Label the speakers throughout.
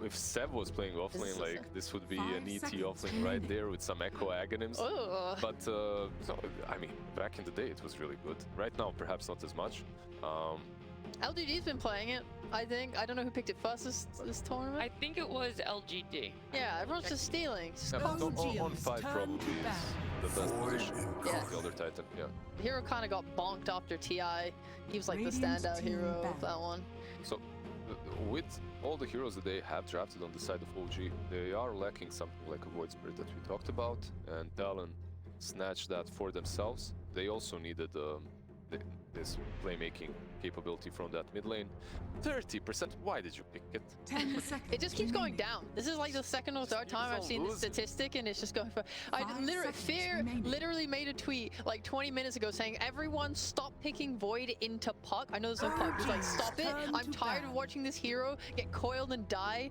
Speaker 1: If Sev was playing offlane, like this would be an ET offlane right
Speaker 2: remaining.
Speaker 1: there with some Echo Agonyms.
Speaker 3: Ugh.
Speaker 1: But no, I mean, back in the day it was really good. Right now, perhaps not as much.
Speaker 3: LGD's been playing it, I think. I don't know who picked it first this tournament.
Speaker 4: I think it was LGD.
Speaker 3: Yeah, everyone's just stealing.
Speaker 1: Yeah, but on 5 probably is the best position.
Speaker 3: Yeah.
Speaker 1: The Elder Titan, yeah.
Speaker 3: Hero kind of got bonked after TI. He was like the
Speaker 2: Radiant
Speaker 3: standout
Speaker 2: team
Speaker 3: hero
Speaker 2: back.
Speaker 3: of that one.
Speaker 1: So, with all the heroes that they have drafted on the side of OG, they are lacking something like a Void Spirit that we talked about, and Talon snatched that for themselves. They also needed this playmaking capability from that mid lane. 30%, why did you pick it?
Speaker 2: 10 seconds.
Speaker 3: It just keeps going
Speaker 2: remaining.
Speaker 3: down. This is like the second or third time I've seen this statistic, and it's just going for. I
Speaker 2: 5
Speaker 3: literally,
Speaker 2: seconds
Speaker 3: Fear
Speaker 2: remaining.
Speaker 3: literally made a tweet like 20 minutes ago saying, "Everyone stop picking Void into Puck." I know there's no Puck. He's like, "Stop it!
Speaker 2: Turn
Speaker 3: I'm
Speaker 2: to
Speaker 3: tired of
Speaker 2: battle.
Speaker 3: watching this hero get coiled and die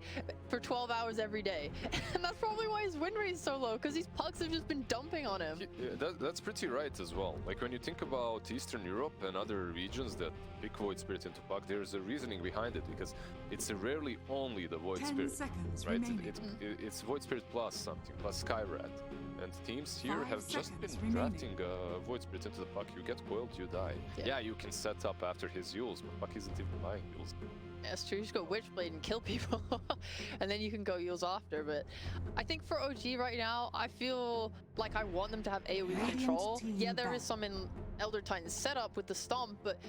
Speaker 3: for 12 hours every day." And that's probably why his win rate is so low, because these Pucks have just been dumping on him.
Speaker 1: Yeah, that's pretty right as well. Like when you think about Eastern Europe and other regions that pick Void Spirit into Puck, there's a reasoning behind it, because it's rarely only the Void
Speaker 2: 10
Speaker 1: Spirit,
Speaker 2: seconds
Speaker 1: right?
Speaker 2: remaining.
Speaker 1: It's Void Spirit plus something, plus Skyrat. And teams here
Speaker 2: 5
Speaker 1: have just been
Speaker 2: seconds remaining.
Speaker 1: drafting Void Spirit into the Puck. You get coiled, you die. Yeah, you can set up after his Yules, but Puck isn't even buying Yules.
Speaker 3: That's true. You just go Witchblade and kill people, and then you can go Yules after. But I think for OG right now, I feel like I want them to have AoE
Speaker 2: Radiant
Speaker 3: control.
Speaker 2: team
Speaker 3: Yeah, there
Speaker 2: back.
Speaker 3: is some in Elder Titan setup with the Stomp, but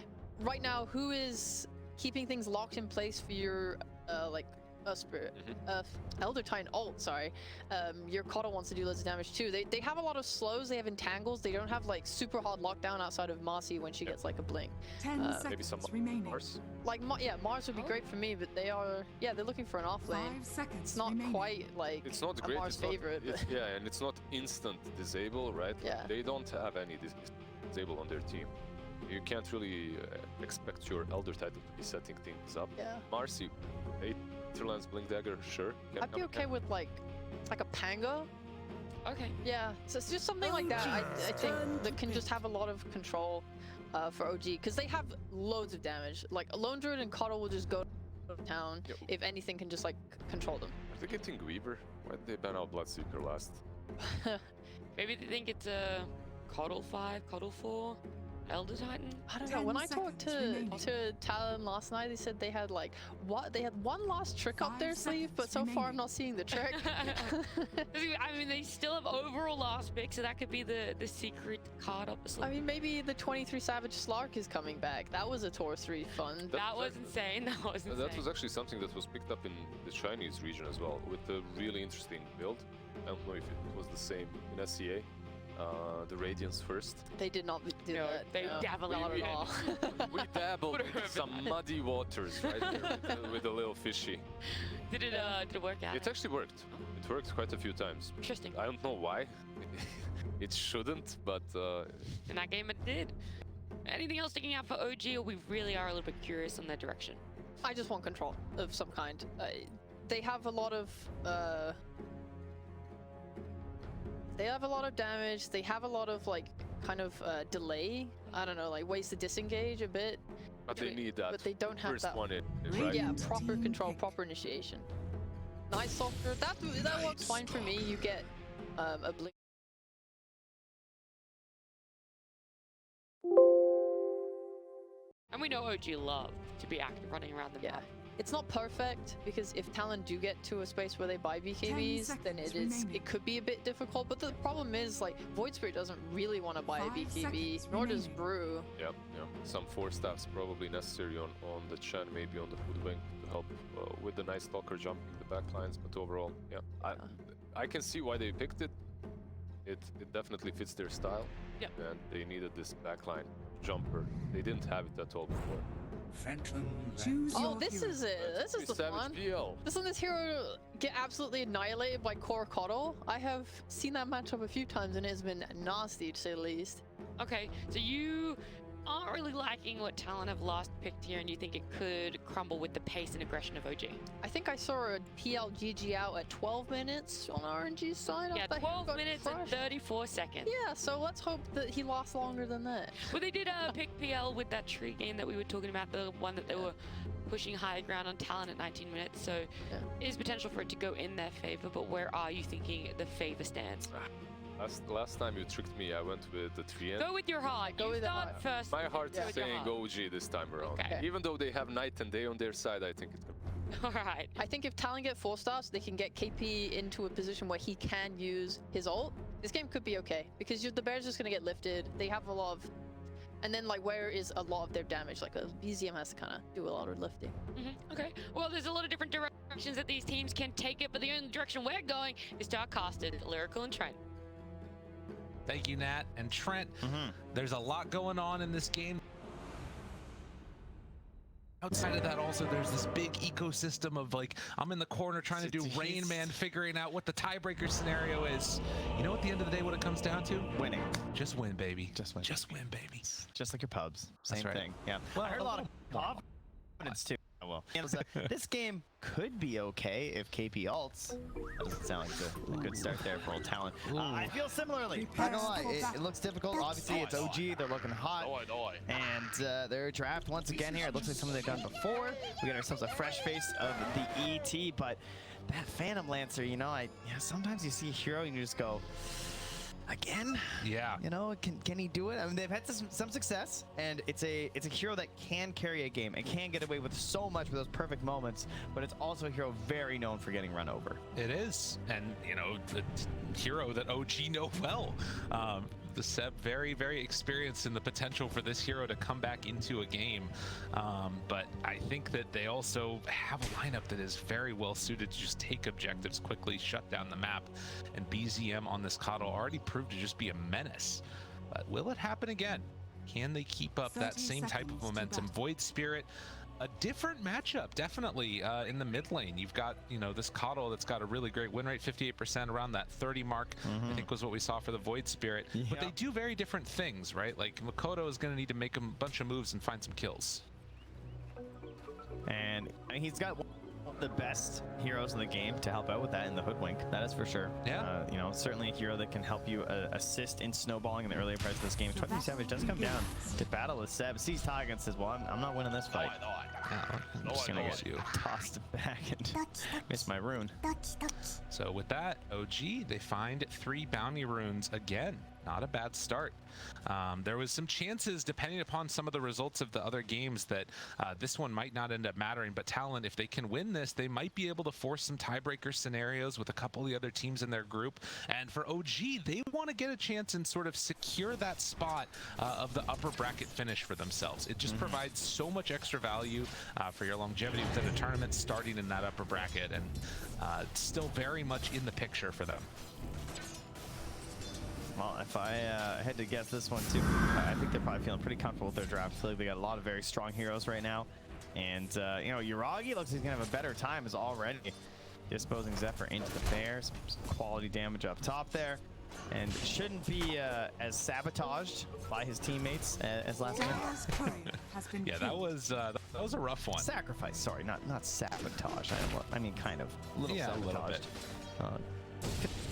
Speaker 3: right now, who is keeping things locked in place for your Spirit, Elder Titan ult? Sorry, your Kotal wants to do loads of damage too. They have a lot of slows. They have entangles. They don't have like super hard lockdown outside of Marcy when she gets like a blink.
Speaker 2: 10
Speaker 1: Maybe some
Speaker 2: seconds remaining.
Speaker 1: Mars.
Speaker 3: Like Mars would be great for me, but they're looking for an off lane.
Speaker 2: 5 seconds
Speaker 3: It's not
Speaker 2: remaining.
Speaker 3: quite like
Speaker 1: It's not
Speaker 3: a
Speaker 1: great.
Speaker 3: Mars
Speaker 1: It's not,
Speaker 3: favorite.
Speaker 1: it's,
Speaker 3: but
Speaker 1: yeah, and it's not instant disable, right?
Speaker 3: Yeah.
Speaker 1: They don't have any disable on their team. You can't really expect your Elder Titan to be setting things up.
Speaker 3: yeah,
Speaker 1: Marcy, Lance Blink Dagger, sure.
Speaker 3: I'd be okay with like a Panga.
Speaker 4: Okay.
Speaker 3: Yeah, so it's just something like that. I think that can just have a lot of control for OG, because they have loads of damage. Like a Lone Druid and Kotal will just go to town
Speaker 1: Yep.
Speaker 3: if anything can just like control them.
Speaker 1: Are they getting Weaver? Why did they ban out Bloodseeker last?
Speaker 4: Maybe they think it's a Coddle 5, Coddle 4, Elder Titan.
Speaker 3: I don't know.
Speaker 2: 10
Speaker 3: When I talked
Speaker 2: seconds
Speaker 3: to Talon last night, they said they had like they had one last trick up
Speaker 2: 5
Speaker 3: their sleeve, but
Speaker 2: seconds
Speaker 3: so far I'm
Speaker 2: remaining.
Speaker 3: not seeing the trick.
Speaker 4: I mean, they still have overall last pick, so that could be the secret card up the
Speaker 3: I
Speaker 4: sleeve.
Speaker 3: mean, maybe the 23 Savage Slark is coming back. That was a Tor 3 fun.
Speaker 4: That was insane. That was insane.
Speaker 1: That was actually something that was picked up in the Chinese region as well, with a really interesting build. I don't know if it was the same in SCA. The Radiance first.
Speaker 3: They did not do
Speaker 4: No,
Speaker 3: that.
Speaker 4: they
Speaker 3: no.
Speaker 4: dabbled
Speaker 3: Not
Speaker 4: in
Speaker 3: at all.
Speaker 1: We dabbled
Speaker 4: Would've
Speaker 1: in
Speaker 4: been
Speaker 1: some
Speaker 4: nice.
Speaker 1: muddy waters right there with a little fishy.
Speaker 4: Did it work out?
Speaker 1: It actually worked. It worked quite a few times.
Speaker 4: Interesting.
Speaker 1: I don't know why. It shouldn't, but
Speaker 4: In that game, it did. Anything else sticking out for OG, or we really are a little bit curious on their direction?
Speaker 3: I just want control of some kind. They have a lot of damage. They have a lot of like kind of delay. I don't know, like ways to disengage a bit.
Speaker 1: but they need that
Speaker 3: But they don't have
Speaker 1: first
Speaker 3: that.
Speaker 1: one in,
Speaker 2: Really?
Speaker 1: right?
Speaker 3: Yeah, proper
Speaker 2: Team
Speaker 3: control,
Speaker 2: pick.
Speaker 3: proper initiation. Night Stalker. That works fine for me. You get a blink.
Speaker 4: And we know OG love to be active running around the
Speaker 3: Yeah.
Speaker 4: map.
Speaker 3: It's not perfect, because if Talon do get to a space where they buy BKBs, then
Speaker 2: seconds
Speaker 3: it
Speaker 2: remaining.
Speaker 3: could be a bit difficult. But the problem is, like, Void Spirit doesn't really want to buy a
Speaker 2: 5
Speaker 3: BKB,
Speaker 2: seconds
Speaker 3: nor does
Speaker 2: remaining.
Speaker 3: Brew.
Speaker 1: Yeah. Some 4 staffs probably necessary on the Chen, maybe on the Hoodwink to help with the Night Stalker jumping the backlines. But overall, yeah, I can see why they picked it. It definitely fits their style.
Speaker 4: Yep.
Speaker 1: And they needed this backline jumper. They didn't have it at all before.
Speaker 5: Phantom
Speaker 2: Choose
Speaker 3: Oh,
Speaker 2: your
Speaker 3: this
Speaker 2: hero.
Speaker 3: is it. This is the
Speaker 1: Savage
Speaker 3: fun.
Speaker 1: PL.
Speaker 3: Just let this hero get absolutely annihilated by Core Kotal. I have seen that matchup a few times, and it has been nasty, to say the least.
Speaker 4: Okay, so you aren't really liking what Talon have last picked here, and you think it could crumble with the pace and aggression of OG.
Speaker 3: I think I saw a PLGG out at 12 minutes on RNG's side.
Speaker 4: Yeah,
Speaker 3: after he
Speaker 4: 12
Speaker 3: got
Speaker 4: minutes and
Speaker 3: crushed.
Speaker 4: 34 seconds.
Speaker 3: Yeah, so let's hope that he lasts longer than that.
Speaker 4: Well, they did pick PL with that tree game that we were talking about, the one that they were pushing high ground on Talon at 19 minutes, so is potential for it to go in their favor, but where are you thinking the favor stands?
Speaker 1: Last time you tricked me, I went with the 3N.
Speaker 4: Go with your heart.
Speaker 3: Go
Speaker 4: You
Speaker 3: with the
Speaker 4: start
Speaker 3: heart.
Speaker 4: first.
Speaker 1: My heart
Speaker 4: Go
Speaker 1: is
Speaker 4: with your
Speaker 1: saying
Speaker 4: heart.
Speaker 1: OG this time around.
Speaker 4: Okay.
Speaker 1: Even though they have night and day on their side, I think it's gonna
Speaker 4: All right.
Speaker 3: I think if Talon get 4 stars, they can get KP into a position where he can use his ult. This game could be okay because the bear's just gonna get lifted. They have a lot of, and then like where is a lot of their damage? Like a BZM has to kind of do a lot of lifting.
Speaker 4: Okay. Well, there's a lot of different directions that these teams can take it, but the only direction we're going is to our casted, Lyrical and Trent.
Speaker 2: Thank you, Nat and Trent. There's a lot going on in this game. Outside of that, also, there's this big ecosystem of like, I'm in the corner trying to do Rain Man, figuring out what the tiebreaker scenario is. You know, at the end of the day, what it comes down to?
Speaker 5: Winning.
Speaker 2: Just win, baby.
Speaker 5: Just win.
Speaker 2: Just win, baby.
Speaker 5: Just like your pubs.
Speaker 2: That's
Speaker 5: Same
Speaker 2: right.
Speaker 5: thing. Yeah.
Speaker 2: Well,
Speaker 5: I heard a lot of confidence too. Well, this game could be okay if KP ults. That doesn't sound like a good start there for old Talon. I feel similarly. Not gonna lie, it looks difficult. Obviously, it's OG. They're looking hot. And their draft once again here. It looks like something they've done before. We got ourselves a fresh face of the ET, but that Phantom Lancer, you know, sometimes you see a hero and you just go, again?
Speaker 2: Yeah.
Speaker 5: You know, can he do it? I mean, they've had some success, and it's a hero that can carry a game and can get away with so much with those perfect moments, but it's also a hero very known for getting run over.
Speaker 2: It is, and you know, the hero that OG know well. The Seb very, very experienced in the potential for this hero to come back into a game, but I think that they also have a lineup that is very well suited to just take objectives quickly, shut down the map, and BZM on this Coddle already proved to just be a menace. But will it happen again? Can they keep up that same type of momentum? Void Spirit, a different matchup, definitely, in the mid lane. You've got, you know, this Coddle that's got a really great win rate, 58%, around that 30 mark, I think was what we saw for the Void Spirit. But they do very different things, right? Like, Makoto is going to need to make a bunch of moves and find some kills.
Speaker 5: And he's got one of the best heroes in the game to help out with that in the Hoodwink. That is for sure.
Speaker 2: Yeah.
Speaker 5: You know, certainly a hero that can help you assist in snowballing in the earlier parts of this game. 23 Savage does come down to battle with Seb, sees Taiga and says, well, I'm not winning this fight. I'm just gonna get tossed back and miss my rune.
Speaker 2: So with that, OG, they find 3 bounty runes again. Not a bad start. There was some chances, depending upon some of the results of the other games, that this one might not end up mattering, but Talon, if they can win this, they might be able to force some tiebreaker scenarios with a couple of the other teams in their group. And for OG, they want to get a chance and sort of secure that spot of the upper bracket finish for themselves. It just provides so much extra value for your longevity within a tournament, starting in that upper bracket, and it's still very much in the picture for them.
Speaker 5: Well, if I had to guess this one too, I think they're probably feeling pretty comfortable with their draft. I feel like they got a lot of very strong heroes right now. And, you know, Yuragi looks like he's going to have a better time as already disposing Zephyr into the bear. Some quality damage up top there. And shouldn't be as sabotaged by his teammates as last minute.
Speaker 2: Yeah, that was a rough one.
Speaker 5: Sacrifice, sorry, not sabotage. I mean, kind of. A little
Speaker 2: Yeah, a
Speaker 5: sabotage.
Speaker 2: little bit.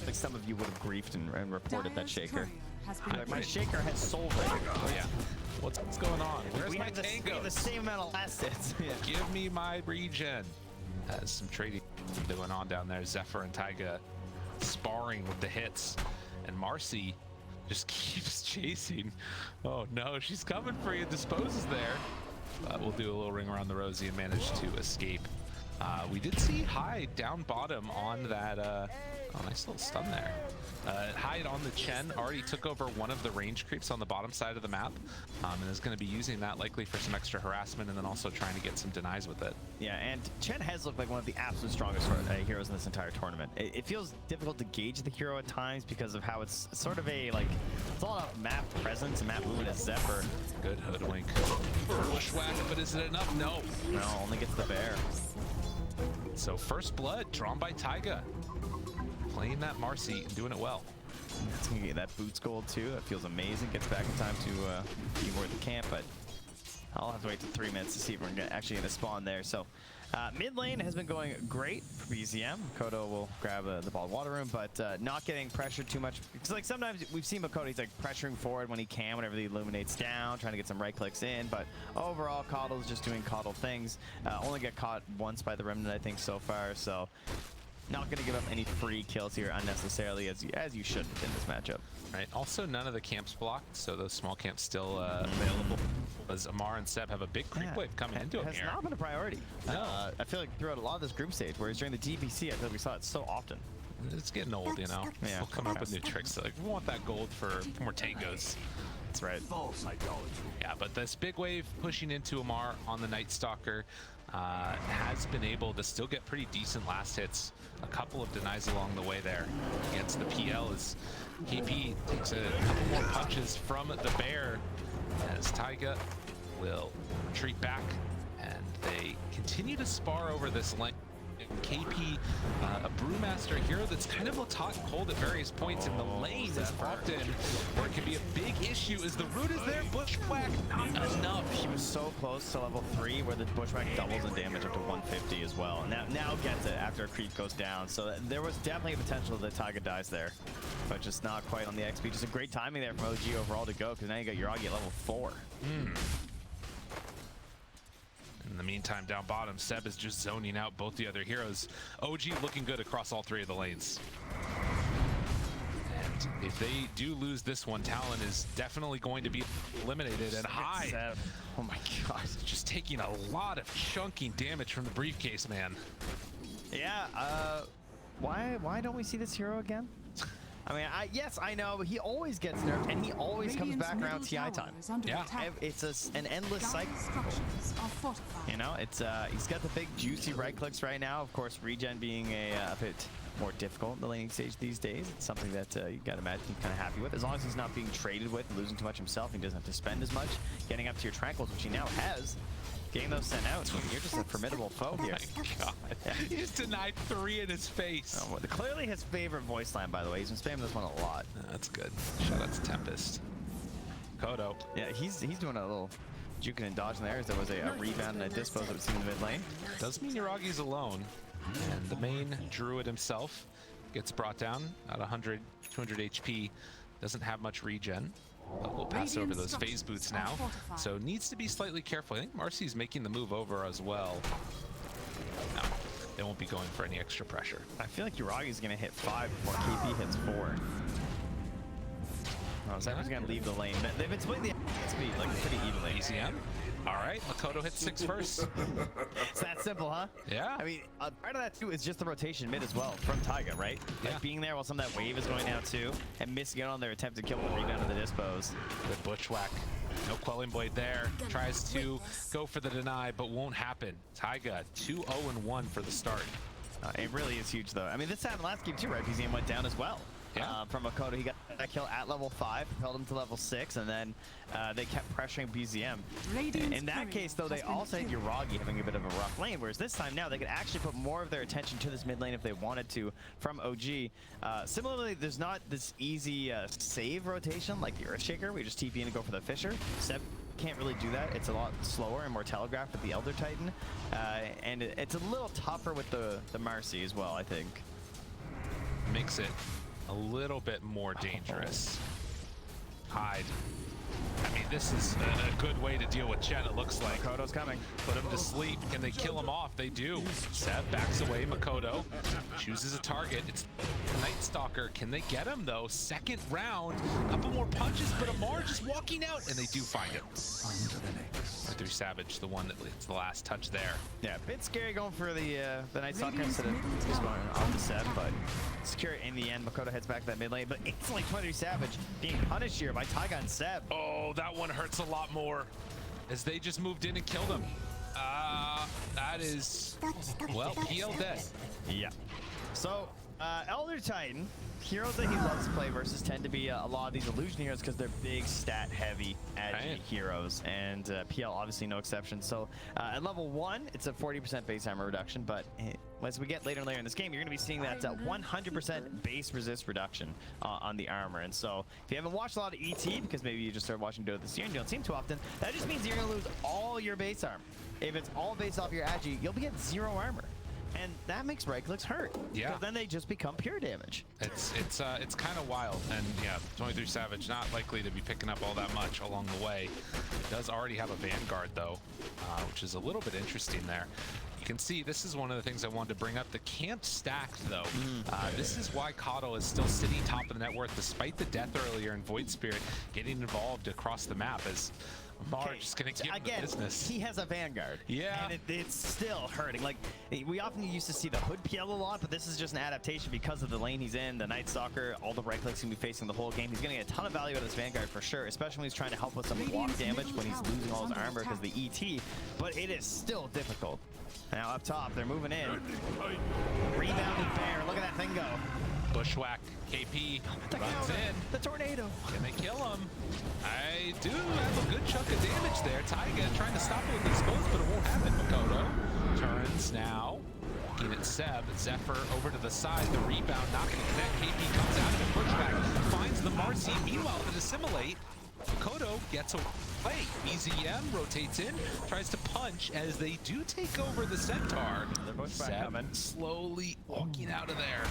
Speaker 5: Like some of you would have griefed and reported that shaker. Like, my shaker has soul rage.
Speaker 2: Oh yeah. What's going on? Where's
Speaker 5: We
Speaker 2: my
Speaker 5: have the
Speaker 2: tango?
Speaker 5: same amount of last hits. Yeah.
Speaker 2: Give me my regen. Some trading going on down there. Zephyr and Taiga sparring with the hits, and Marcy just keeps chasing. Oh no, she's coming for you. Disposes there. But we'll do a little ring around the rosy and manage to escape. We did see Hyde down bottom on that, oh, nice little stun there. Hyde on the Chen already took over one of the range creeps on the bottom side of the map, and is going to be using that likely for some extra harassment, and then also trying to get some denies with it.
Speaker 5: Yeah, and Chen has looked like one of the absolute strongest heroes in this entire tournament. It feels difficult to gauge the hero at times because of how it's sort of a, like, it's all about map presence and map movement as Zephyr.
Speaker 2: Good hoodwink. Bushwhack, but is it enough? No.
Speaker 5: No, only gets the bear.
Speaker 2: So first blood drawn by Taiga. Playing that Marcy and doing it well.
Speaker 5: That's gonna get that boots gold too. That feels amazing. Gets back in time to keyword the camp, but I'll have to wait till 3 minutes to see if we're actually gonna spawn there. So Mid lane has been going great for BZM. Makoto will grab the ball in water room, but not getting pressured too much. Because like sometimes we've seen Makoto, he's like pressuring forward when he can, whenever the illuminates down, trying to get some right clicks in. But overall, Coddle's just doing Coddle things. Only got caught once by the Remnant, I think, so far. So not going to give up any free kills here unnecessarily, as you shouldn't in this matchup.
Speaker 2: Right. Also, none of the camps blocked, so those small camps still available. As Amar and Seb have a big creep wave coming into him
Speaker 5: Has
Speaker 2: here.
Speaker 5: not been a priority.
Speaker 2: No.
Speaker 5: I feel like throughout a lot of this group stage, whereas during the DPC, I feel like we saw it so often.
Speaker 2: It's getting old, you know.
Speaker 5: Yeah.
Speaker 2: We'll come up with new tricks. Like, we want that gold for more tangos.
Speaker 5: That's right.
Speaker 2: Yeah, but this big wave pushing into Amar on the Night Stalker has been able to still get pretty decent last hits. A couple of denies along the way there against the PL as KP takes a couple more punches from the bear as Taiga will retreat back, and they continue to spar over this lane. And KP, a Brewmaster hero that's kind of looks hot and cold at various points in the lane is often where it can be a big issue as the root is there. Bushwhack not enough.
Speaker 5: He was so close to level 3 where the Bushwhack doubles in damage up to 150 as well. And now gets it after a creep goes down. So there was definitely a potential that Taiga dies there, but just not quite on the XP. Just a great timing there from OG overall to go, because now you got Yuragi at level 4.
Speaker 2: In the meantime, down bottom, Seb is just zoning out both the other heroes. OG looking good across all 3 of the lanes. And if they do lose this one, Talon is definitely going to be eliminated. And High,
Speaker 5: oh my god,
Speaker 2: just taking a lot of chunking damage from the briefcase, man.
Speaker 5: Yeah, why don't we see this hero again? I mean, yes, I know, but he always gets nerfed, and he always comes back around TI time.
Speaker 2: Yeah.
Speaker 5: It's an endless cycle. You know, it's he's got the big juicy right clicks right now. Of course, regen being a bit more difficult in the laning stage these days. It's something that you gotta imagine he's kind of happy with, as long as he's not being traded with and losing too much himself. He doesn't have to spend as much. Getting up to your tranquils, which he now has. Getting those sent out, you're just a formidable foe here.
Speaker 2: Oh my god.
Speaker 5: Yeah.
Speaker 2: He just denied 3 in his face.
Speaker 5: Oh, clearly his favorite voice line, by the way. He's been spamming this one a lot.
Speaker 2: That's good. Shout out to Tempest. Kodo.
Speaker 5: Yeah, he's doing a little juking and dodging there, as there was a rebound and a dispose that was seen in the mid lane.
Speaker 2: Does mean Yuragi's alone. And the main druid himself gets brought down at 100, 200 HP. Doesn't have much regen. But we'll pass over those phase boots now. So needs to be slightly careful. I think Marcy's making the move over as well. No, they won't be going for any extra pressure.
Speaker 5: I feel like Yuragi's going to hit 5 before KP hits 4. Oh, Cypher's going to leave the lane. But they've been splitting the speed like pretty evenly.
Speaker 2: BZM. All right, Makoto hits 6 first.
Speaker 5: It's that simple, huh?
Speaker 2: Yeah.
Speaker 5: I mean, part of that too is just the rotation mid as well from Taiga, right?
Speaker 2: Yeah.
Speaker 5: Like being there while some of that wave is going down too, and missing out on their attempt to kill the rebound of the dispose.
Speaker 2: Good Bushwhack. No Quelling Blade there. Tries to go for the deny, but won't happen. Taiga 2-0-1 for the start.
Speaker 5: It really is huge though. I mean, this happened last game too, right? BZM went down as well.
Speaker 2: Yeah.
Speaker 5: From Makoto, he got that kill at level 5, propelled him to level 6, and then they kept pressuring BZM. In that case, though, they also had Yuragi having a bit of a rough lane, whereas this time now they could actually put more of their attention to this mid lane if they wanted to from OG. Similarly, there's not this easy save rotation like the Earthshaker, where you just TP in and go for the Fisher. Seb can't really do that. It's a lot slower and more telegraphed with the Elder Titan, and it's a little tougher with the Marcy as well, I think.
Speaker 2: Makes it a little bit more dangerous. Hide. I mean, this is a good way to deal with Chen, it looks like.
Speaker 5: Makoto's coming.
Speaker 2: Put him to sleep. Can they kill him off? They do. Seb backs away. Makoto chooses a target. It's the Night Stalker. Can they get him, though? Second round. A couple more punches, but Amar just walking out, and they do find him. Through Savage, the one that it's the last touch there.
Speaker 5: Yeah, a bit scary going for the Night Stalker instead of just going off the Seb, but secure in the end. Makoto heads back to that mid lane, but instantly 23 Savage being punished here by Taiga and Seb.
Speaker 2: Oh, that one hurts a lot more as they just moved in and killed him. That is, well, PL dead.
Speaker 5: Yeah. So, Elder Titan, heroes that he loves to play versus tend to be a lot of these illusion heroes because they're big, stat-heavy, agi heroes, and PL obviously no exception. So, at level 1, it's a 40% base armor reduction, but as we get later and later in this game, you're going to be seeing that 100% base resist reduction on the armor. And so, if you haven't watched a lot of ET, because maybe you just started watching Dota this year and you don't seem too often, that just means you're going to lose all your base armor. if it's all based off your agi, you'll be at 0 armor. And that makes right clicks hurt.
Speaker 2: Yeah.
Speaker 5: Because then they just become pure damage.
Speaker 2: It's kind of wild, and yeah, 23 Savage not likely to be picking up all that much along the way. Does already have a Vanguard though, which is a little bit interesting there. You can see this is one of the things I wanted to bring up. The camp stacked though. This is why Caudle is still sitting top of the net worth despite the death earlier and Void Spirit getting involved across the map as Marge is going to give him the business.
Speaker 5: He has a Vanguard.
Speaker 2: Yeah.
Speaker 5: And it's still hurting. Like, we often used to see the Hood PL a lot, but this is just an adaptation because of the lane he's in, the Night Stalker, all the right clicks he's going to be facing the whole game. He's going to get a ton of value out of this Vanguard for sure, especially when he's trying to help with some block damage when he's losing all his armor because of the ET, but it is still difficult. Now up top, they're moving in. Rebounded Bear, look at that thing go.
Speaker 2: Bushwhack, KP runs in.
Speaker 5: The tornado.
Speaker 2: Can they kill him? I do have a good chunk of damage there. Taiga trying to stop it with exposed, but it won't happen. Makoto turns now. Looking at Seb. Zephyr over to the side. The rebound not going to connect. KP comes out of the pushback. Finds the Marcy. Meanwhile, to assimilate. Makoto gets away. BZM rotates in, tries to punch as they do take over the Centaur. Seb slowly walking out of there.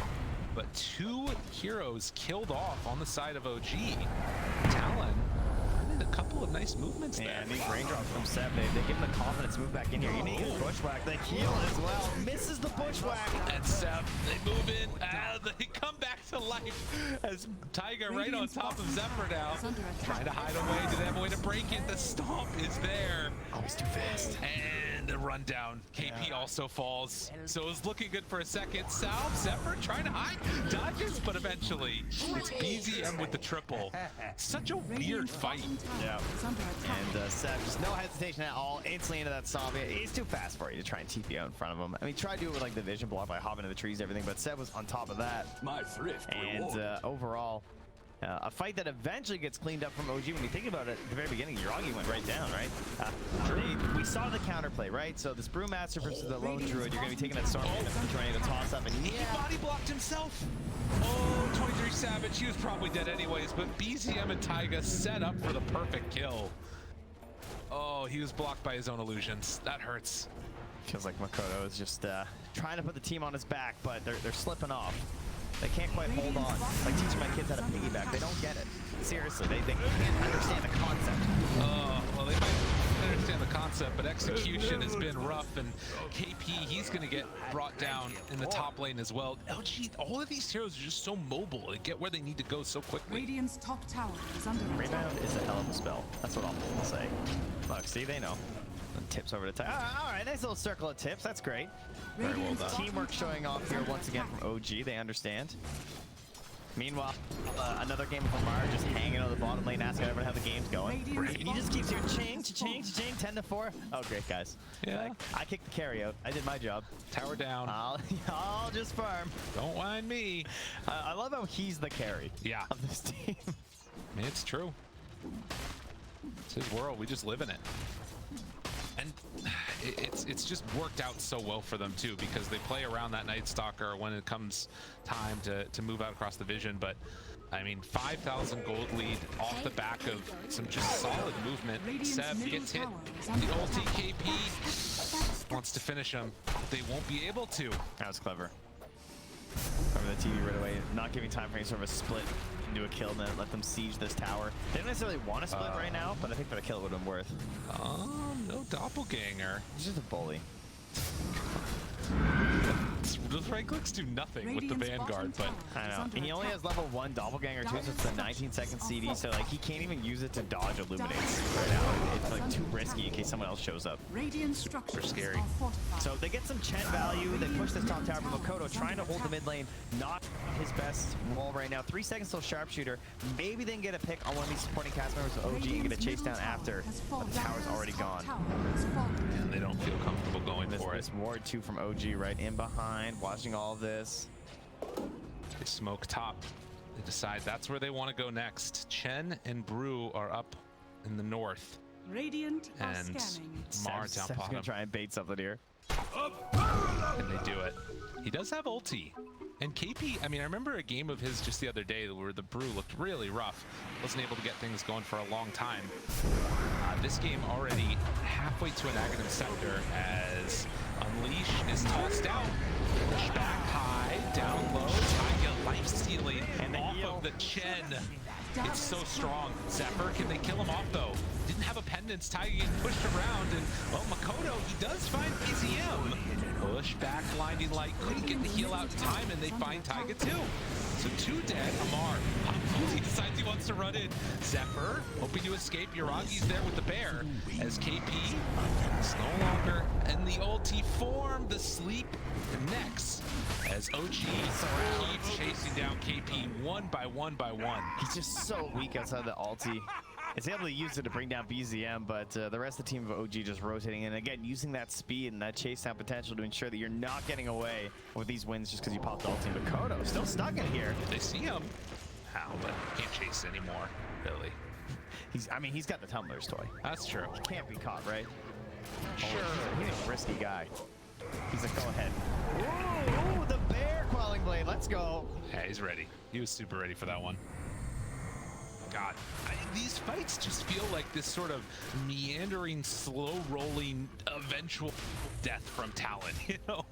Speaker 2: But 2 heroes killed off on the side of OG. Talon did a couple of nice movements there.
Speaker 5: And these raindrops from Seb, they give him the confidence to move back in here. Unique is bushwhack. They heal as well. Misses the bushwhack.
Speaker 2: And Seb, they move in. They come back to life as Taiga right on top of Zephyr now. Trying to hide away. Do they have a way to break it? The stomp is there.
Speaker 5: Oh, he's too fast.
Speaker 2: And the rundown. KP also falls. So it was looking good for a second. Sal, Zephyr trying to hide. Dodges, but eventually it's BZM with the triple. Such a weird fight.
Speaker 5: Yeah. And Seb, just no hesitation at all. Instantly into that stomp. He's too fast for you to try and TP out in front of him. I mean, try to do it with like the vision block by hopping into the trees and everything, but Seb was on top of that.
Speaker 6: My thrift
Speaker 5: And overall, a fight that eventually gets cleaned up from OG. When you think about it, at the very beginning, Yuragi went right down, right? We saw the counterplay, right? So this Brewmaster versus the Lone Druid, you're going to be taking that Storm and trying to toss up, and
Speaker 2: He body blocked himself. Oh, 23 Savage, he was probably dead anyways, but BZM and Taiga set up for the perfect kill. Oh, he was blocked by his own illusions. That hurts.
Speaker 5: Feels like Makoto is just trying to put the team on his back, but they're slipping off. They can't quite hold on. Like teaching my kids how to piggyback. They don't get it. Seriously, they can't understand the concept.
Speaker 2: Oh, well, they might understand the concept, but execution has been rough, and KP, he's going to get brought down in the top lane as well. LG, all of these heroes are just so mobile and get where they need to go so quickly.
Speaker 7: Radiant's top tower is under attack.
Speaker 5: Rebound is a hell of a spell. That's what I'll say. Look, see, they know. And tips over to Ty. All right, nice little circle of tips. That's great. Very well done. Teamwork showing off here once again from OG. They understand. Meanwhile, another game of Lamar just hanging on the bottom lane, asking everyone how the game's going. And he just keeps hearing ching, cha-ching, cha-ching, 10-4. Oh, great, guys.
Speaker 2: Yeah.
Speaker 5: Like, I kicked the carry out. I did my job.
Speaker 2: Tower down.
Speaker 5: I'll just farm.
Speaker 2: Don't mind me.
Speaker 5: I love how he's the carry of this team.
Speaker 2: I mean, it's true. It's his world. We just live in it. And it's just worked out so well for them too, because they play around that Night Stalker when it comes time to move out across the vision. But I mean, 5,000 gold lead off the back of some just solid movement. Seb gets hit. The ulti KP wants to finish him. They won't be able to.
Speaker 5: That was clever. Over the TV right away, not giving time for any sort of a split into a kill, and then let them siege this tower. They don't necessarily want to split right now, but I think for the kill it would have been worth.
Speaker 2: No doppelganger.
Speaker 5: He's just a bully.
Speaker 2: Those right clicks do nothing with the Vanguard, but
Speaker 5: I know. And he only has level 1 doppelganger too, so it's a 19-second CD, so like he can't even use it to dodge illuminates right now. It's like too risky in case someone else shows up.
Speaker 7: Radiant structures
Speaker 2: scary.
Speaker 7: are fortified.
Speaker 5: So they get some Chen value. They push this top tower, but Makoto trying to hold the mid lane. Not his best role right now. 3 seconds till sharpshooter. Maybe they can get a pick on one of these supporting cast members of OG and get a chase down after, but the tower's already gone.
Speaker 2: and they don't feel comfortable going for it.
Speaker 5: This ward 2 from OG right in behind, watching all of this.
Speaker 2: They smoke top. They decide that's where they want to go next. Chen and Brew are up in the north.
Speaker 7: Radiant are
Speaker 2: And
Speaker 7: scanning.
Speaker 2: Mar down
Speaker 5: Seb's
Speaker 2: bottom.
Speaker 5: gonna try and bait something here.
Speaker 2: And they do it. He does have ulti. And KP, I mean, I remember a game of his just the other day where the Brew looked really rough. Wasn't able to get things going for a long time. this game already halfway to an Aghanim sector as Unleash is tossed out. Push back high, down low, Taiga life stealing
Speaker 5: And the
Speaker 2: off
Speaker 5: heal.
Speaker 2: of the Chen. It's so strong. Zephyr, can they kill him off though? Didn't have a pendants, Taiga getting pushed around, and well, Makoto, he does find BZM. Push back, blinding light, couldn't get the heal out in time, and they find Taiga too. So 2 dead. Amar, he decides he wants to run in. Zephyr, hoping to escape. Yaragi's there with the bear. As KP is no longer in the ulti form. The sleep next. As OG keeps chasing down KP one by one by one.
Speaker 5: He's just so weak outside the ulti. Is able to use it to bring down BZM, but the rest of the team of OG just rotating, and again using that speed and that chase down potential to ensure that you're not getting away with these wins just because you popped ulti. But Kodo still stuck in here.
Speaker 2: They see him. How? But can't chase anymore. Really?
Speaker 5: I mean, he's got the Tumbler's toy.
Speaker 2: That's true.
Speaker 5: Can't be caught, right?
Speaker 2: Sure.
Speaker 5: He's a risky guy. He's like, go ahead. Ooh, the bear Quelling Blade. Let's go.
Speaker 2: Yeah, he's ready. He was super ready for that one. God, these fights just feel like this sort of meandering, slow-rolling, eventual death from Talon. You know,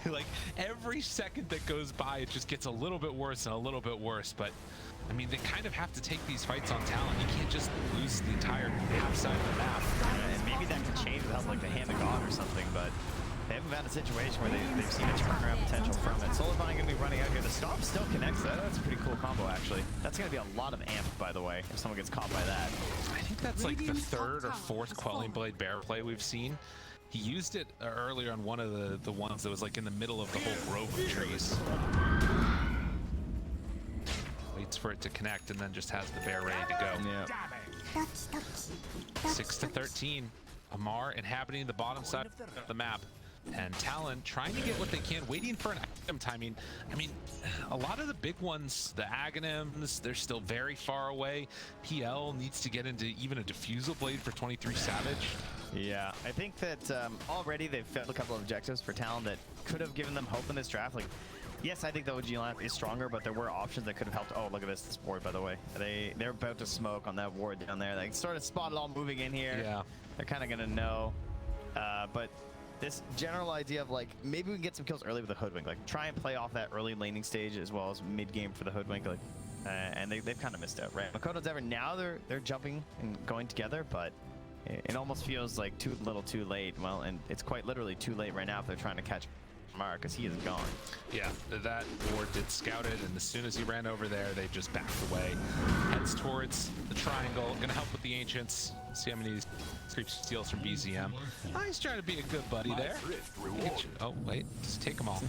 Speaker 2: like every second that goes by, it just gets a little bit worse and a little bit worse. But I mean, they kind of have to take these fights on Talon. You can't just lose the entire half side of the map.
Speaker 5: And maybe that could change without like the hand of God or something, but they haven't found a situation where they've seen a turnaround potential from it. Solarvine gonna be running out here. The Stomp still connects. That's a pretty cool combo, actually. That's gonna be a lot of amp, by the way, if someone gets caught by that.
Speaker 2: I think that's like the 3rd or 4th Quelling Blade bear play we've seen. He used it earlier on one of the ones that was like in the middle of the whole grove of trees. Waits for it to connect and then just has the bear ready to go.
Speaker 5: Yeah.
Speaker 2: 6 to 13. Amar inhabiting the bottom side of the map. And Talon trying to get what they can, waiting for an item timing. I mean, a lot of the big ones, the Aghanims, they're still very far away. PL needs to get into even a Diffusal Blade for 23 Savage.
Speaker 5: Yeah, I think that already they've failed a couple of objectives for Talon that could have given them hope in this draft. Like, yes, I think the OG lineup is stronger, but there were options that could have helped. Oh, look at this ward, by the way. They're about to smoke on that ward down there. They sort of spotted all moving in here.
Speaker 2: Yeah.
Speaker 5: They're kind of going to know. But this general idea of like, maybe we can get some kills early with the Hoodwink. Like, try and play off that early laning stage as well as mid-game for the Hoodwink. Like, and they've kind of missed out, right? Makoto's ever now they're jumping and going together, but it almost feels like too little too late. Well, and it's quite literally too late right now if they're trying to catch Mark, because he is gone.
Speaker 2: Yeah, that ward did scout it, and as soon as he ran over there, they just backed away. Heads towards the triangle, gonna help with the Ancients. See how many creeps steals from BZM. Oh, he's trying to be a good buddy there. Oh, wait, just take them all.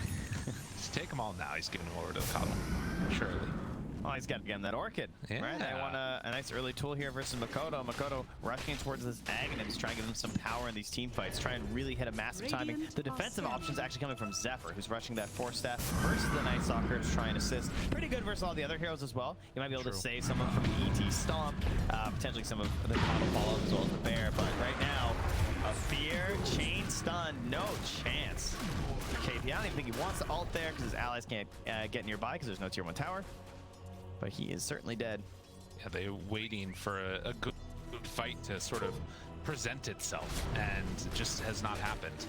Speaker 2: Just take them all now. He's giving them over to the Talon. Surely.
Speaker 5: Oh, he's got to get him that Orchid.
Speaker 2: Yeah.
Speaker 5: Right? They want a nice early tool here versus Makoto. Makoto rushing towards this Aghanims, trying to give them some power in these team fights, trying to really hit a massive timing. The defensive options actually coming from Zephyr, who's rushing that 4-step versus the Night Stalker to try and assist. Pretty good versus all the other heroes as well. You might be able to save someone from an ET Stomp, potentially some of the combo follow as well as the Bear, but right now, a Fear, Chain Stun, no chance. KP, I don't even think he wants to ult there because his allies can't get nearby because there's no tier 1 tower. But he is certainly dead.
Speaker 2: Yeah, they're waiting for a good fight to sort of present itself, and it just has not happened.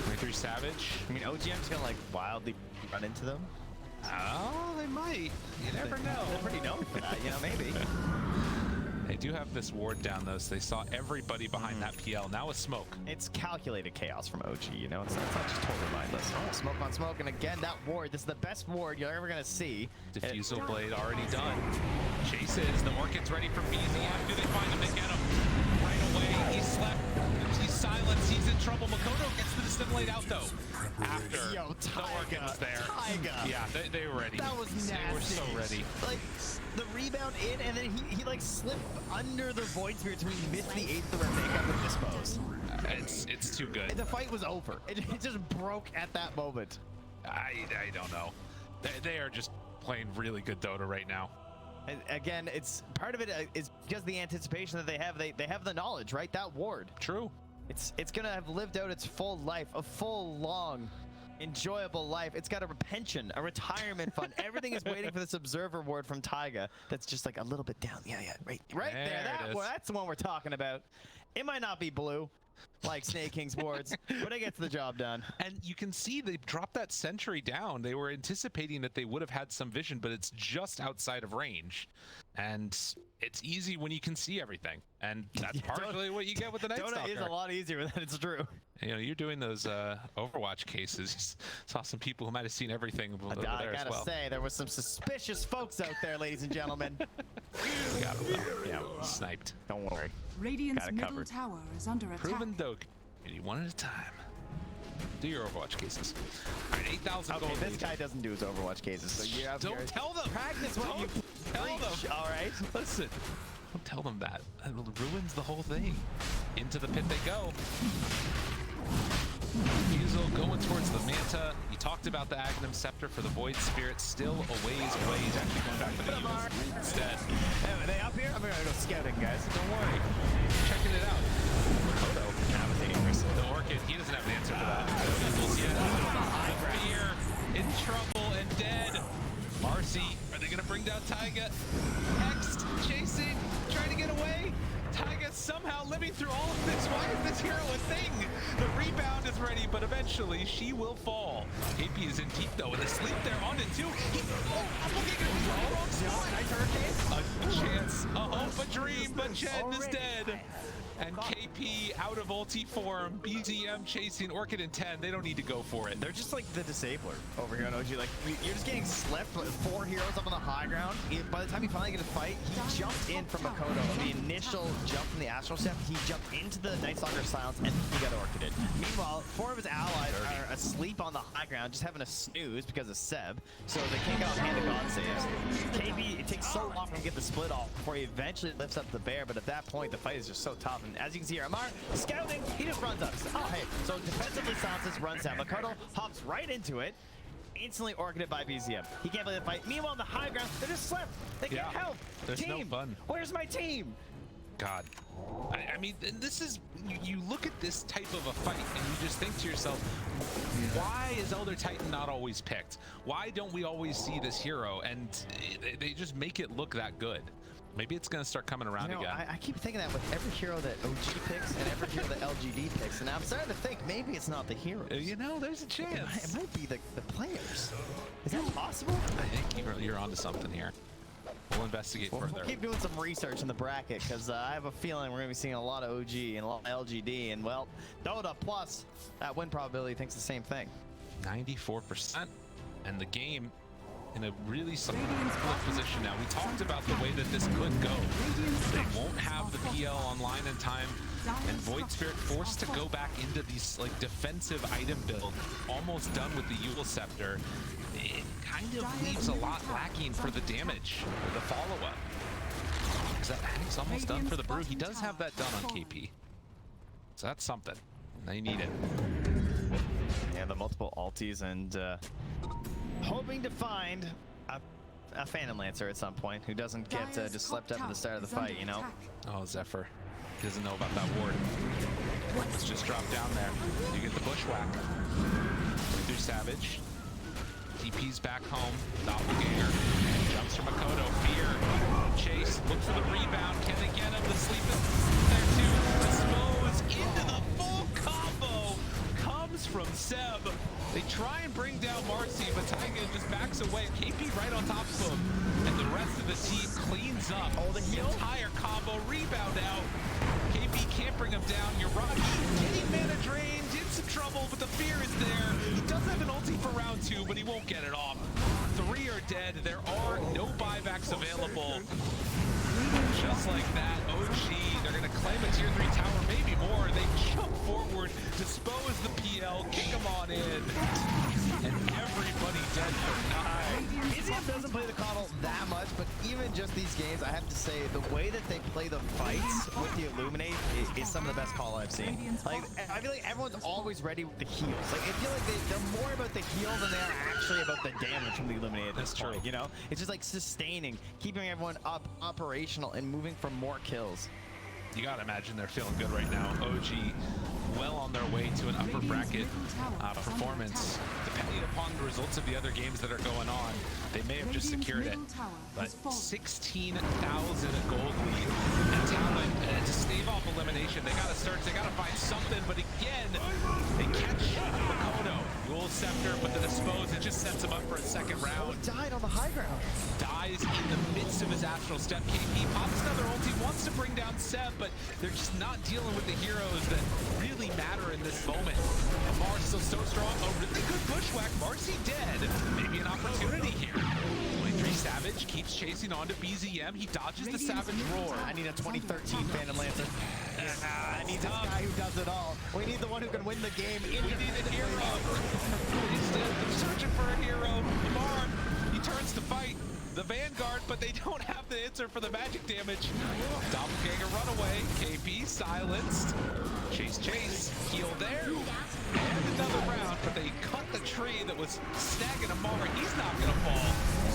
Speaker 2: 23 Savage.
Speaker 5: I mean, OGM's gonna like wildly run into them.
Speaker 2: Oh, they might. You never know.
Speaker 5: They're pretty known for that, you know, maybe.
Speaker 2: They do have this ward down though, so they saw everybody behind that PL. Now a smoke.
Speaker 5: It's calculated chaos from OG, you know? It's not just totally mindless. Oh, smoke on smoke, and again, that ward. This is the best ward you're ever gonna see.
Speaker 2: Diffusal Blade already done. Chases. The Orchid's ready for BZM. Do they find him? They get him. Right away. He's slept. He's silenced. He's in trouble. Makoto gets the Dissimulate out though. After
Speaker 5: Yo,
Speaker 2: the Orchid was there.
Speaker 5: Taiga.
Speaker 2: Yeah, they were ready.
Speaker 5: That was nasty.
Speaker 2: They were so ready.
Speaker 5: Like, the rebound in, and then he like slipped under the Void Spirit, so he missed the 8th threat makeup and dispose.
Speaker 2: It's too good.
Speaker 5: The fight was over. It just broke at that moment.
Speaker 2: I don't know. They are just playing really good Dota right now.
Speaker 5: And again, it's part of it is because the anticipation that they have. They have the knowledge, right? That ward.
Speaker 2: True.
Speaker 5: It's gonna have lived out its full life, a full, long, enjoyable life. It's got a pension, a retirement fund. Everything is waiting for this observer ward from Taiga. That's just like a little bit down. Yeah, right there.
Speaker 2: There it is.
Speaker 5: That's the one we're talking about. It might not be blue, like Snake King's boards, but it gets the job done.
Speaker 2: And you can see they dropped that sentry down. They were anticipating that they would have had some vision, but it's just outside of range. And it's easy when you can see everything. And that's
Speaker 5: Yeah,
Speaker 2: partially what you get with the Night
Speaker 5: Dota
Speaker 2: Stalker.
Speaker 5: is a lot easier than it's true.
Speaker 2: You know, you're doing those Overwatch cases. Saw some people who might have seen everything over there
Speaker 5: I
Speaker 2: as
Speaker 5: gotta
Speaker 2: well.
Speaker 5: say, there was some suspicious folks out there, ladies and gentlemen.
Speaker 2: Got him though. Yeah, sniped.
Speaker 5: Don't worry.
Speaker 7: Radiant's
Speaker 5: Got it
Speaker 7: middle
Speaker 5: covered.
Speaker 7: tower is under attack.
Speaker 2: Proven Doke. One at a time. Do your Overwatch cases. All right, 8,000
Speaker 5: Okay,
Speaker 2: gold.
Speaker 5: this
Speaker 2: lead.
Speaker 5: guy doesn't do his Overwatch cases, so you have
Speaker 2: Don't
Speaker 5: your
Speaker 2: tell them.
Speaker 5: practice what you
Speaker 2: Tell them.
Speaker 5: preach, all right?
Speaker 2: Listen. Don't tell them that. It ruins the whole thing. Into the pit they go. Fusil going towards the Manta. You talked about the Agnum Scepter for the Void Spirit. Still a ways away. He's actually going back to the Use instead.
Speaker 5: Hey, are they up here? I'm gonna go scouting, guys.
Speaker 2: Don't worry. Checking it out. Makoto.
Speaker 5: That was dangerous.
Speaker 2: The Orchid, he doesn't have an answer for that. The Fear in trouble and dead. Marcy, are they going to bring down Taiga? Next, chasing, trying to get away. Taiga somehow living through all of this. Why is this hero a thing? The rebound is ready, but eventually she will fall. AP is in deep though, and the sleep there on it too. I'm looking at the wrong spot. A chance, a hope, a dream, but Jen is dead. And KP out of ulti form, BZM chasing Orchid in 10. They don't need to go for it.
Speaker 5: They're just like the disabler over here on OG. Like, you're just getting slipped with 4 heroes up on the high ground. By the time you finally get a fight, he jumped in from Makoto. The initial jump from the Astral Step, he jumped into the Night Stalker silence, and he got Orchided. Meanwhile, 4 of his allies are asleep on the high ground, just having a snooze because of Seb, so they can't get off hand of God saves. KP, it takes so long for him to get the split off before he eventually lifts up the bear, but at that point, the fight is just so tough. And as you can see here, Amar scouting, he just runs up. Oh, hey, so defensively silences, runs down. Makoto hops right into it, instantly orchided by BZM. He can't play the fight. Meanwhile, on the high ground, they're just slept. They can't help.
Speaker 2: There's no
Speaker 5: Team,
Speaker 2: fun.
Speaker 5: where's my team?
Speaker 2: God. I mean, this is, you look at this type of a fight and you just think to yourself, why is Elder Titan not always picked? Why don't we always see this hero? And they just make it look that good. Maybe it's going to start coming around again.
Speaker 5: I keep thinking that with every hero that OG picks and every hero that LGD picks, and I'm starting to think maybe it's not the heroes.
Speaker 2: You know, there's a chance.
Speaker 5: It might be the players. Is that possible?
Speaker 2: I think you're onto something here. We'll investigate
Speaker 5: We'll
Speaker 2: further.
Speaker 5: keep doing some research in the bracket, because I have a feeling we're going to be seeing a lot of OG and a lot of LGD, and well, Dota plus that win probability thinks the same thing.
Speaker 2: 94%, and the game in a really solid position now. We talked about the way that this could go. They won't have the PL online in time, and Void Spirit forced to go back into these like defensive item build, almost done with the Yule Scepter. It kind of leaves a lot lacking for the damage, or the follow-up. Because that Hank's almost done for the Brew. He does have that done on KP. So that's something. They need it.
Speaker 5: Yeah, the multiple alties, and hoping to find a Phantom Lancer at some point who doesn't get just slept up at the start of the fight, you know?
Speaker 2: Oh, Zephyr. He doesn't know about that ward. Let's just drop down there. You get the bushwhack. Through Savage. DP's back home. Doppelganger. Jumps from Makoto. Fear. Chase. Look for the rebound. Can they get him? The sleep is there too. Dispose into the full combo. Comes from Seb. They try and bring down Marcy, but Taiga just backs away. KP right on top of him. And the rest of the team cleans up.
Speaker 5: Oh, the heal?
Speaker 2: Entire combo. Rebound out. KP can't bring him down. You're right. Getting mana drained. In some trouble, but the fear is there. He does have an ulti for round 2, but he won't get it off. 3 are dead. There are no buybacks available. Just like that, OG, they're going to claim a tier 3 tower, maybe more. They jump forward, dispose the PL, kick him on in, and everybody dead for 9.
Speaker 5: BZM doesn't play the Coddle that much, but even just these games, I have to say, the way that they play the fights with the Illuminate is some of the best call I've seen. Like, I feel like everyone's always ready with the heals. Like, I feel like they're more about the heal than they are actually about the damage from the Illuminate at this point, you know? It's just like sustaining, keeping everyone up, operational, and moving for more kills.
Speaker 2: You gotta imagine they're feeling good right now. OG well on their way to an upper bracket performance. Depending upon the results of the other games that are going on, they may have just
Speaker 7: Radiant's
Speaker 2: secured it.
Speaker 7: middle tower
Speaker 2: But
Speaker 7: has fallen.
Speaker 2: 16,000 gold lead. And Talon, to stave off elimination, they gotta search, they gotta find something. But again, they catch Makoto. Dual Scepter, but the Dispose, it just sets him up for a second round.
Speaker 5: Died on the high ground.
Speaker 2: Dies in the midst of his Astral Step. KP pops another ulti, wants to bring down Seb, but they're just not dealing with the heroes that really matter in this moment. And Mars still so strong. A really good bushwhack. Marcy dead. Maybe an opportunity here. 23 Savage keeps chasing on to BZM. He dodges the Savage Roar.
Speaker 5: I need a 2013 Phantom Lancer. I need this guy who does it all. We need the one who can win the game.
Speaker 2: We need a hero. Instead of searching for a hero, Lamar, he turns to fight the Vanguard, but they don't have the answer for the magic damage. Doppelganger runaway. KP silenced. Chase. Heal there. And another round, but they cut the tree that was snagging Amar. He's not going to fall.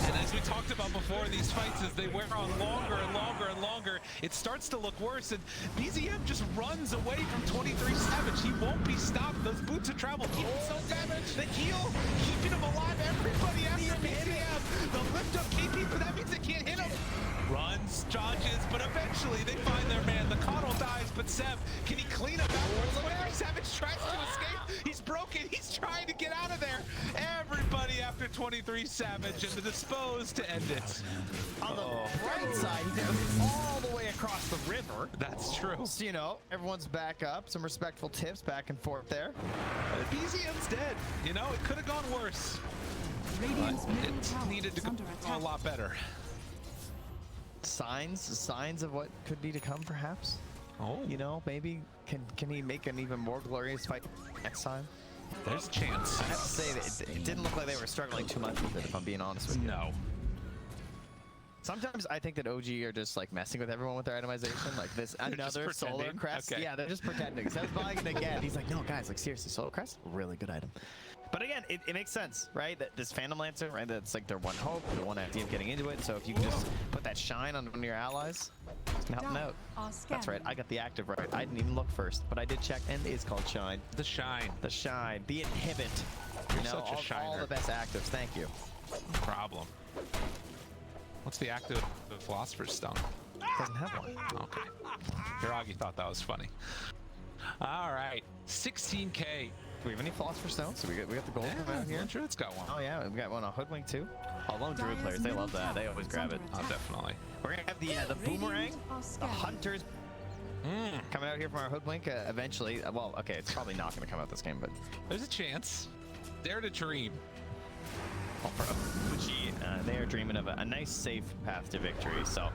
Speaker 2: And as we talked about before in these fights, as they wear on longer and longer, it starts to look worse. And BZM just runs away from 23 Savage. He won't be stopped. Those boots of travel keep him so damaged. The heal, keeping him alive. Everybody after BZM. They'll lift up KP, but that means they can't hit him. Runs, dodges, but eventually they find their man. The Coddle dies, but Seb, can he clean up afterwards? 23 Savage tries to escape. He's broken. He's trying to get out of there. Everybody after 23 Savage, and the Dispose to end it.
Speaker 5: On the right side, he did all the way across the river.
Speaker 2: That's true.
Speaker 5: So, you know, everyone's back up. Some respectful tips back and forth there.
Speaker 2: BZM's dead. You know, it could have gone worse.
Speaker 7: Radiant's middle
Speaker 2: It
Speaker 7: tower
Speaker 2: needed to
Speaker 7: is
Speaker 2: go
Speaker 7: under
Speaker 2: a
Speaker 7: attack.
Speaker 2: lot better.
Speaker 5: Signs of what could be to come, perhaps.
Speaker 2: Oh,
Speaker 5: You know, maybe can he make an even more glorious fight next time?
Speaker 2: there's a chance.
Speaker 5: I have to say that it didn't look like they were struggling too much with it, if I'm being honest with you.
Speaker 2: No.
Speaker 5: Sometimes I think that OG are just like messing with everyone with their itemization, like this another solar
Speaker 2: pretending?
Speaker 5: crest.
Speaker 2: Okay.
Speaker 5: Yeah, they're just pretending. Seb's buying it again. He's like, no, guys, like seriously, solar crest, really good item. But again, it makes sense, right? That this Phantom Lancer, right? That's like their one hope, the one idea of getting into it. So if you can just put that shine on one of your allies, it's gonna help them out. That's right. I got the active right. I didn't even look first, but I did check, and it is called shine.
Speaker 2: The shine.
Speaker 5: The shine, the inhibit.
Speaker 2: You're
Speaker 5: You know,
Speaker 2: such a
Speaker 5: all
Speaker 2: shiner.
Speaker 5: the best actives. Thank you.
Speaker 2: Problem. What's the active Philosopher's Stone?
Speaker 5: Doesn't have one.
Speaker 2: Okay. Hiragi thought that was funny. All right. 16K.
Speaker 5: Do we have any Philosopher's Stones? So we got the gold from out here.
Speaker 2: I'm sure it's got one.
Speaker 5: Oh yeah, we got one on Hoodwink too. Oh, lone druid players, they love that. They always grab it.
Speaker 2: Oh, definitely.
Speaker 5: We're gonna have the boomerang, the hunters coming out here from our Hoodwink eventually. Well, okay, it's probably not gonna come out this game, but
Speaker 2: There's a chance. Dare to dream.
Speaker 5: for OG, they are dreaming of a nice, safe path to victory. So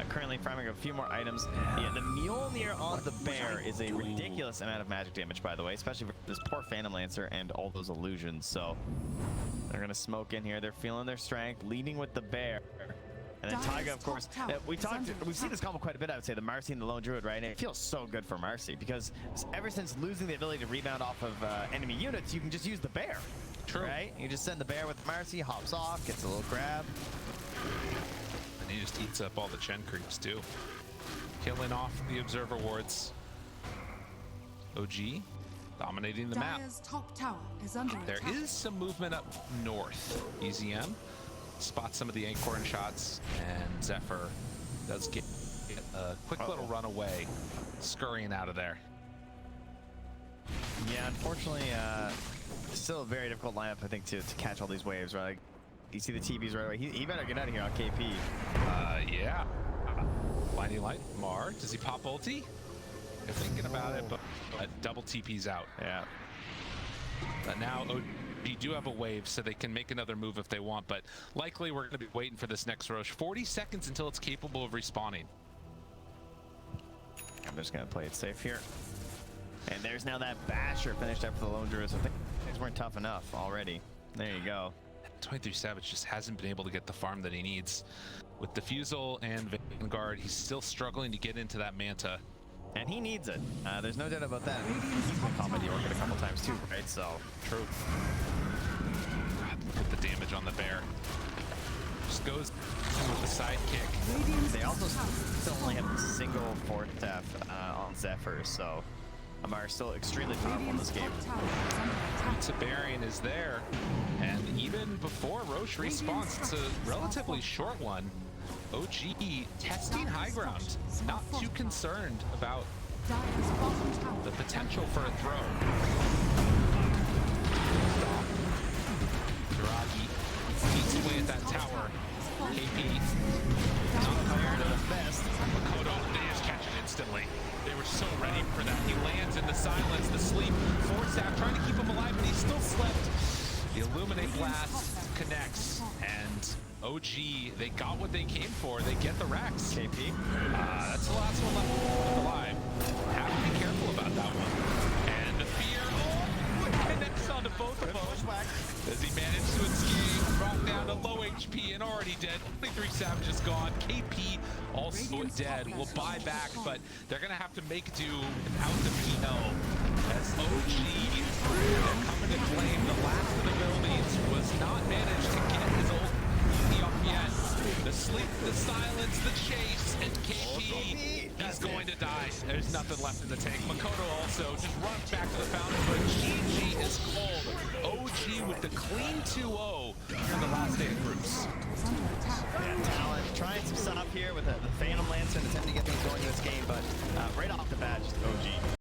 Speaker 5: currently farming a few more items. Yeah, the Mjolnir on the bear is a ridiculous amount of magic damage, by the way, especially for this poor Phantom Lancer and all those illusions. So they're gonna smoke in here. They're feeling their strength, leading with the bear. And then Taiga, of course, we've seen this combo quite a bit, I would say, the Marcy and the Lone Druid, right? And it feels so good for Marcy because ever since losing the ability to rebound off of enemy units, you can just use the bear.
Speaker 2: True.
Speaker 5: Right? You just send the bear with Marcy, hops off, gets a little grab.
Speaker 2: And he just eats up all the Chen creeps too. Killing off the Observer wards. OG dominating the map.
Speaker 7: Dire's top tower is under
Speaker 2: There
Speaker 7: attack.
Speaker 2: is some movement up north. EZM spots some of the acorn shots, and Zephyr does get a quick little run away, scurrying out of there.
Speaker 5: Yeah, unfortunately, still a very difficult lineup, I think, to catch all these waves, right? Like, you see the TVs right away. He better get out of here on KP.
Speaker 2: Yeah. Blinding Light. Mar, does he pop ulti? They're thinking about it, but double TP's out.
Speaker 5: Yeah.
Speaker 2: But now OG do have a wave, so they can make another move if they want, but likely we're going to be waiting for this next Roche. 40 seconds until it's capable of respawning.
Speaker 5: I'm just going to play it safe here. And there's now that Basher finished up for the Lone Druid, so things weren't tough enough already. There you go.
Speaker 2: 23 Savage just hasn't been able to get the farm that he needs. With Diffusal and Vanguard, he's still struggling to get into that Manta.
Speaker 5: And he needs it. There's no doubt about that. He's been comedy working a couple times too, right? So,
Speaker 2: True. God, look at the damage on the bear. Just goes with the sidekick.
Speaker 7: Radiant's
Speaker 5: they also
Speaker 7: top tower is
Speaker 5: still only
Speaker 7: fallen.
Speaker 5: have a single fourth death on Zephyr, so Amar is still extremely powerful in this
Speaker 7: Radiant's
Speaker 5: game.
Speaker 7: top tower is under attack.
Speaker 2: Sabarian is there, and Roche response. It's a relatively short one. OG testing high ground, not too concerned about
Speaker 7: Dire's bottom tower.
Speaker 2: the potential for a throw. Draghi eats away at that tower. KP not prepared at his best. Makoto, they just catch it instantly. They were so ready for that. He lands in the silence, the sleep. Forstaff trying to keep him alive, but he still slept. The Illuminate Blast connects, and OG, they got what they came for. They get the Rex.
Speaker 5: KP.
Speaker 2: That's the last one left alive. Have to be careful about that one. And the fear, connects onto both of them. As he managed to escape, dropped down to low HP and already dead. 23 Savages gone. KP also dead. Will buy back, but they're going to have to make do without the PL. As OG, they're coming to claim the last of the buildings, was not managed to get his old EP off yet. The sleep, the silence, the chase, and KP, he's going to die. There's nothing left in the tank. Makoto also just runs back to the fountain, but GG is cold. OG with the clean 2-0 here in the last day of groups.
Speaker 5: Yeah, Talon trying some stuff here with the Phantom Lancer and attempting to get things going in this game, but right off the bat, just OG.